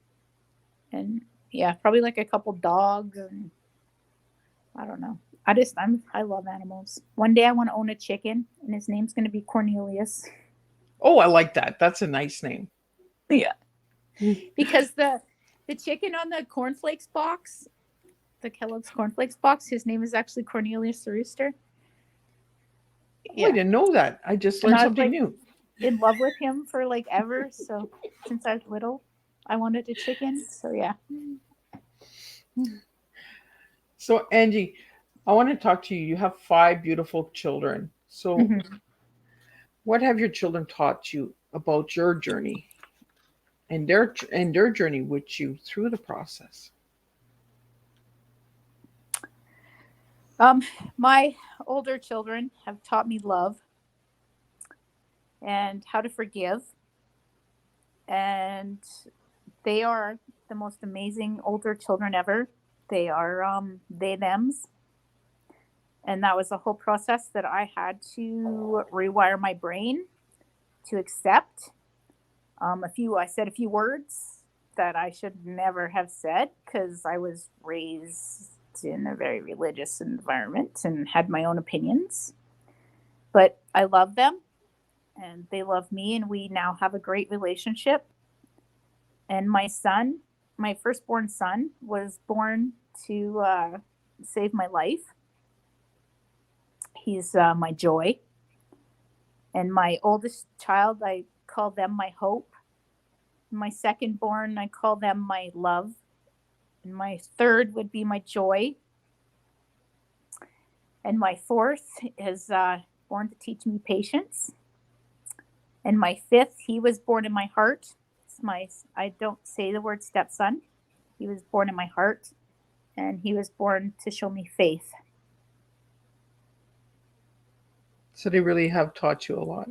And yeah, probably a couple dogs, and I don't know. I love animals. One day I want to own a chicken, and his name's going to be Cornelius. Oh, I like that. That's a nice name. Yeah. Because the chicken on the cornflakes box, the Kellogg's cornflakes box, his name is actually Cornelius the Rooster. Yeah. I didn't know that. I just learned something new. In love with him for ever. So since I was little, I wanted a chicken. So yeah. So Angie, I want to talk to you. You have 5 beautiful children. So what have your children taught you about your journey and their journey with you through the process? My older children have taught me love and how to forgive. And they are the most amazing older children ever. They are they thems. And that was a whole process that I had to rewire my brain to accept. I said a few words that I should never have said because I was raised in a very religious environment and had my own opinions. But I love them and they love me, and we now have a great relationship. And my son, my firstborn son, was born to save my life. He's my joy. And my oldest child, I call them my hope. My second-born, I call them my love. And my third would be my joy. And my fourth is born to teach me patience. And my fifth, he was born in my heart. I don't say the word stepson. He was born in my heart. And he was born to show me faith. So they really have taught you a lot.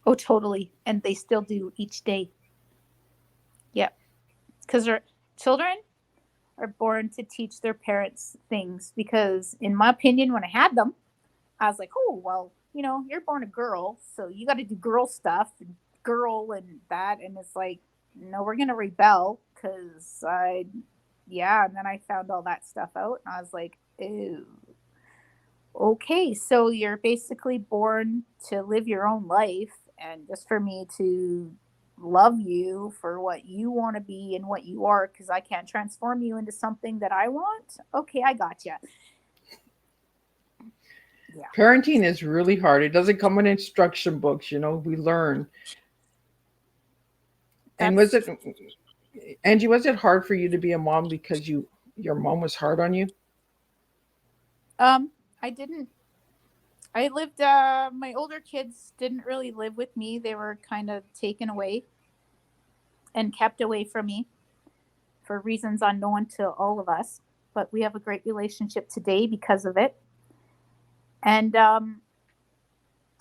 Oh, totally. And they still do each day. Yeah. Because our children are born to teach their parents things. Because in my opinion, when I had them, I was like, oh, well, you're born a girl, so you got to do girl stuff, and girl and that. And it's like, no, we're going to rebel because and then I found all that stuff out, and I was like, ew. Okay, so you're basically born to live your own life, and just for me to love you for what you want to be and what you are, because I can't transform you into something that I want. Okay, I gotcha. Yeah. Parenting is really hard. It doesn't come in instruction books, we learn. And Angie, was it hard for you to be a mom because your mom was hard on you? I didn't. I lived, my older kids didn't really live with me. They were kind of taken away and kept away from me for reasons unknown to all of us. but we have a great relationship today because of it. And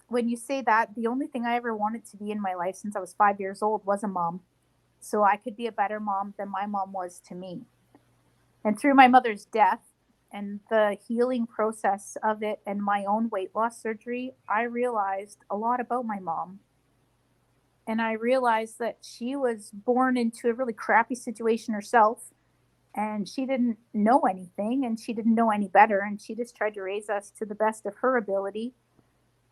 when you say that, the only thing I ever wanted to be in my life since I was 5 years old was a mom. So I could be a better mom than my mom was to me. And through my mother's death and the healing process of it and my own weight loss surgery, I realized a lot about my mom. And I realized that she was born into a really crappy situation herself. And she didn't know anything, and she didn't know any better. And she just tried to raise us to the best of her ability.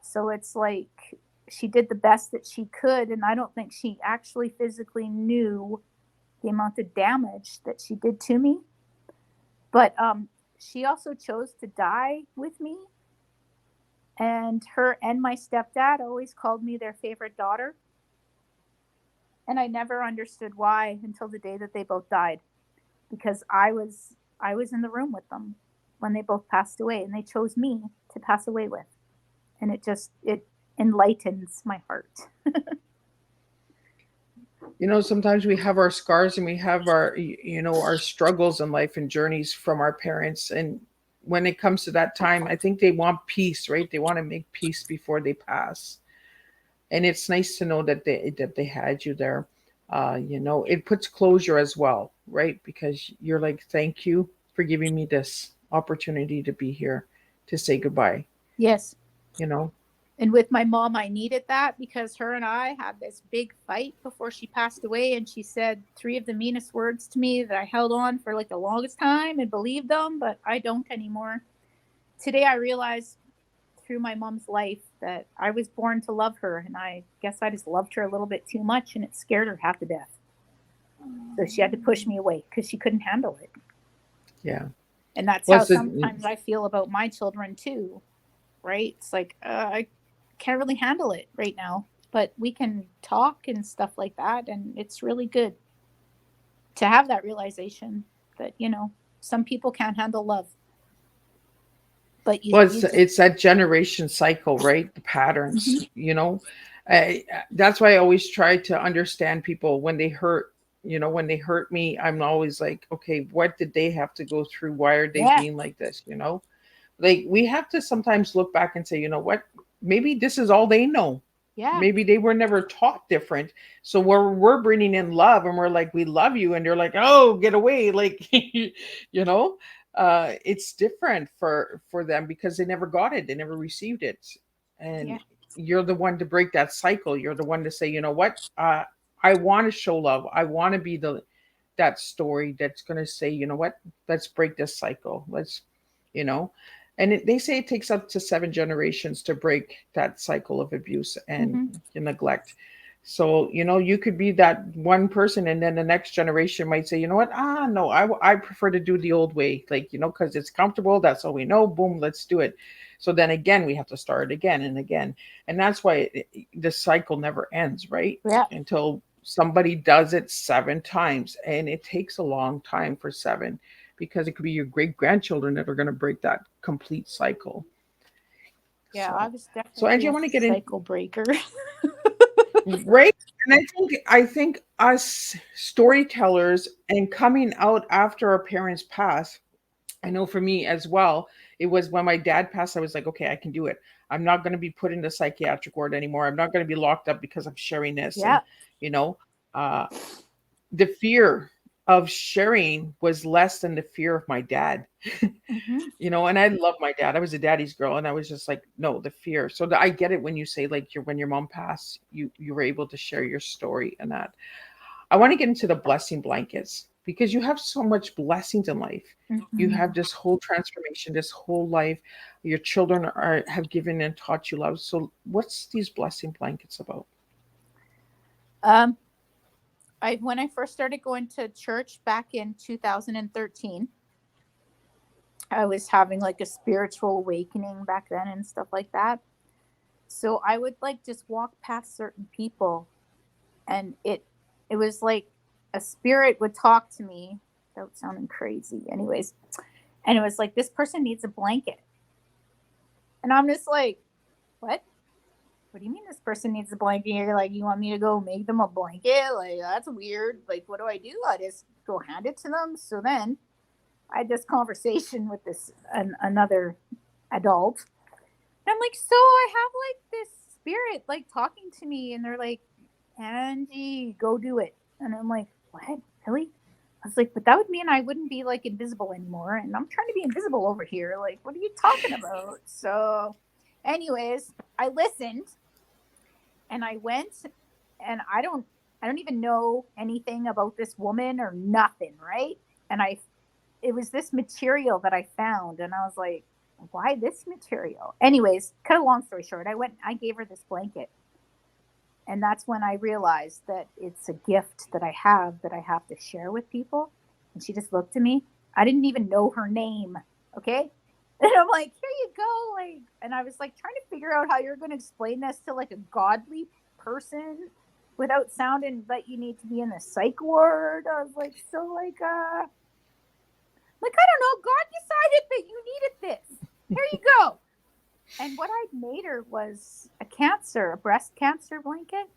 So it's like she did the best that she could. And I don't think she actually physically knew the amount of damage that she did to me. But she also chose to die with me. And her and my stepdad always called me their favorite daughter. And I never understood why until the day that they both died. Because I was in the room with them when they both passed away. And they chose me to pass away with. And it enlightens my heart. Sometimes we have our scars and we have our, our struggles in life and journeys from our parents. And when it comes to that time, I think they want peace, right? They want to make peace before they pass. And it's nice to know that they had you there. It puts closure as well, right? Because you're like, thank you for giving me this opportunity to be here to say goodbye. Yes. And with my mom, I needed that because her and I had this big fight before she passed away. And she said 3 of the meanest words to me that I held on for like the longest time and believed them, but I don't anymore. Today, I realized through my mom's life that I was born to love her. And I guess I just loved her a little bit too much, and it scared her half to death. So she had to push me away because she couldn't handle it. Yeah. And that's how sometimes I feel about my children too, right? It's like, I can't really handle it right now, but we can talk and stuff like that. And it's really good to have that realization that, some people can't handle love. But it's that generation cycle, right? The patterns, that's why I always try to understand people when they hurt, when they hurt me. I'm always like, okay, what did they have to go through? Why are they being like this? Like we have to sometimes look back and say, you know what, maybe this is all they know. Yeah. Maybe they were never taught different. So we're bringing in love and we're like, we love you. And they're like, oh, get away. Like, it's different for them because they never got it. They never received it. And you're the one to break that cycle. You're the one to say, you know what? I want to show love. I want to be that story that's going to say, you know what? Let's break this cycle. Let's, and they say it takes up to 7 generations to break that cycle of abuse and neglect. So, you could be that one person and then the next generation might say, you know what? No, I prefer to do the old way. Like, because it's comfortable. That's all we know. Boom, let's do it. So then again, we have to start again and again. And that's why the cycle never ends, right? Yeah. Until somebody does it 7 times. And it takes a long time for 7 because it could be your great grandchildren that are going to break that complete cycle. Yeah, so, I was definitely so Angie, I want to get in cycle breaker. Right. And I think us storytellers and coming out after our parents pass, I know for me as well, it was when my dad passed, I was like, okay, I can do it. I'm not going to be put in the psychiatric ward anymore. I'm not going to be locked up because I'm sharing this. Yeah. And, the fear of sharing was less than the fear of my dad. And I love my dad. I was a daddy's girl, and I was just like, no, the fear. So I get it when you say like when your mom passed, you were able to share your story and that. I want to get into the blessing blankets because you have so much blessings in life. You have this whole transformation, this whole life. Your children have given and taught you love. So what's these blessing blankets about? When I first started going to church back in 2013, I was having like a spiritual awakening back then and stuff like that. So I would like just walk past certain people, and it was like a spirit would talk to me without sounding crazy anyways. And it was like, this person needs a blanket. And I'm just like, what? What do you mean this person needs a blanket? You're like, you want me to go make them a blanket? Like, that's weird. Like, what do? I just go hand it to them. So then I had this conversation with another adult. And I'm like, so I have like this spirit like talking to me, and they're like, Angie, go do it. And I'm like, what? Really? I was like, but that would mean I wouldn't be like invisible anymore. And I'm trying to be invisible over here. Like, what are you talking about? So, anyways, I listened and I went, and I don't even know anything about this woman or nothing, right? And it was this material that I found, and I was like, why this material? Anyways, cut a long story short, I gave her this blanket. And that's when I realized that it's a gift that I have to share with people. And she just looked at me. I didn't even know her name. Okay. And I'm like, here you go. Like, and I was like trying to figure out how you're going to explain this to like a godly person without sounding that you need to be in the psych ward. I was like, so like, I don't know. God decided that you needed this. Here you go. And what I'd made her was a breast cancer blanket.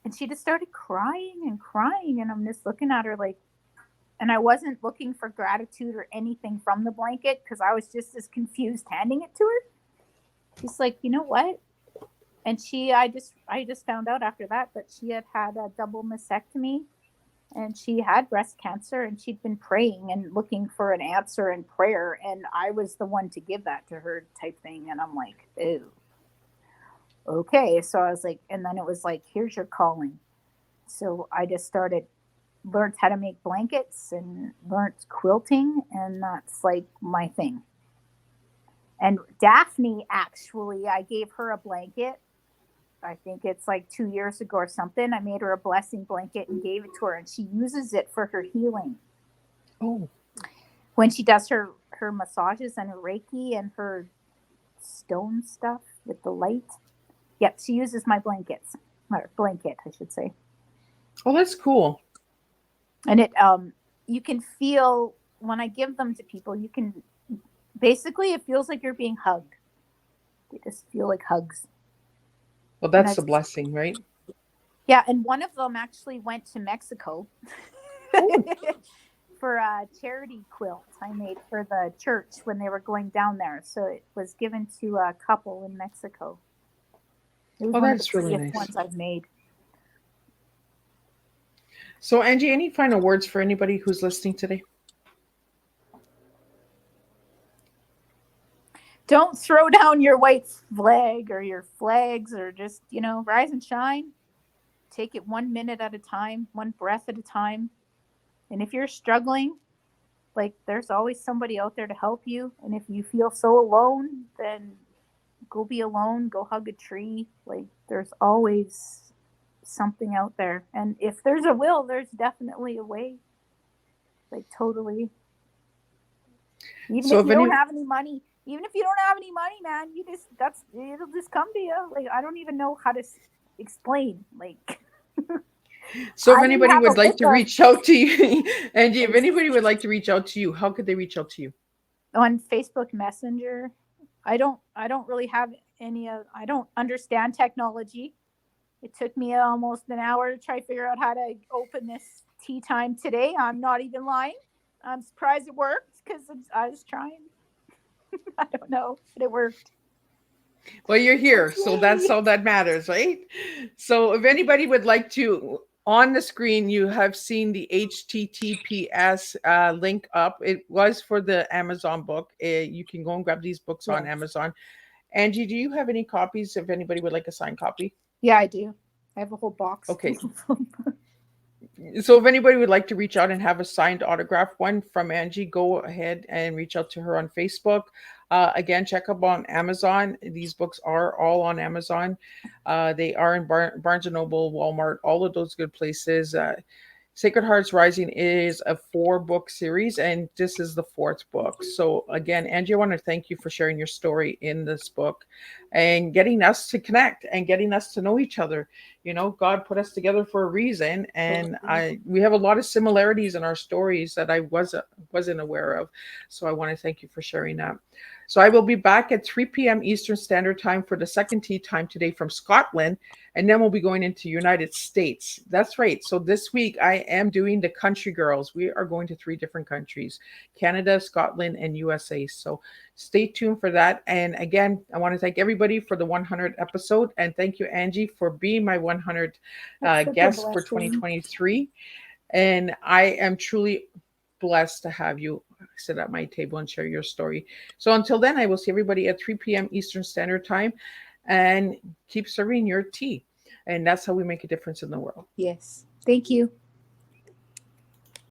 And she just started crying and crying. And I'm just looking at her like, and I wasn't looking for gratitude or anything from the blanket because I was just as confused handing it to her. She's like, you know what? And I just found out after that she had a double mastectomy. And she had breast cancer, and she'd been praying and looking for an answer in prayer. And I was the one to give that to her type thing. And I'm like, ew. Okay. So I was like, and then it was like, here's your calling. So I just learned how to make blankets and learned quilting. And that's like my thing. And Daphne, actually, I gave her a blanket. I think it's like 2 years ago or something. I made her a blessing blanket and gave it to her, and she uses it for her healing. Oh. When she does her massages and her Reiki and her stone stuff with the light. Yep, she uses my blankets. Or blanket, I should say. Oh, that's cool. And it you can feel when I give them to people, you can basically it feels like you're being hugged. They just feel like hugs. Well, that's a blessing, right? Yeah, and one of them actually went to Mexico for a charity quilt I made for the church when they were going down there. So it was given to a couple in Mexico. It was one of the really nice ones I've made. So, Angie, any final words for anybody who's listening today? Don't throw down your white flag or your flags or just, rise and shine. Take it 1 minute at a time, one breath at a time. And if you're struggling, like there's always somebody out there to help you. And if you feel so alone, then go be alone, go hug a tree. Like there's always something out there. And if there's a will, there's definitely a way. Like totally. Even if you don't have any money. Even if you don't have any money, man, it'll just come to you. Like, I don't even know how to explain. Like, so if anybody would like to reach out to you, Angie, if anybody would like to reach out to you, how could they reach out to you? On Facebook Messenger. I don't really have I don't understand technology. It took me almost an hour to try to figure out how to open this Teatime today. I'm not even lying. I'm surprised it worked because I was trying. I don't know, but it worked. Well, you're here, so that's all that matters, right? So if anybody would like to, on the screen, you have seen the HTTPS link up. It was for the Amazon book. You can go and grab these books on Amazon. Angie, do you have any copies if anybody would like a signed copy? Yeah, I do. I have a whole box. Okay. So if anybody would like to reach out and have a signed autograph one from Angie, go ahead and reach out to her on Facebook. Again, check up on Amazon. These books are all on Amazon. They are in Barnes & Noble, Walmart, all of those good places. Sacred Hearts Rising is a 4-book series, and this is the 4th book. So again, Angie, I want to thank you for sharing your story in this book and getting us to connect and getting us to know each other. God put us together for a reason, and we have a lot of similarities in our stories that I wasn't aware of. So I want to thank you for sharing that. So I will be back at 3 p.m. Eastern Standard Time for the second tea time today from Scotland. And then we'll be going into United States. That's right. So this week I am doing the country girls. We are going to 3 different countries, Canada, Scotland, and USA. So stay tuned for that. And again, I want to thank everybody for the 100th episode. And thank you, Angie, for being my 100th guest for 2023. And I am truly blessed to have you sit at my table and share your story. So until then, I will see everybody at 3 p.m. Eastern Standard Time, and keep serving your tea. And that's how we make a difference in the world. Yes. Thank you.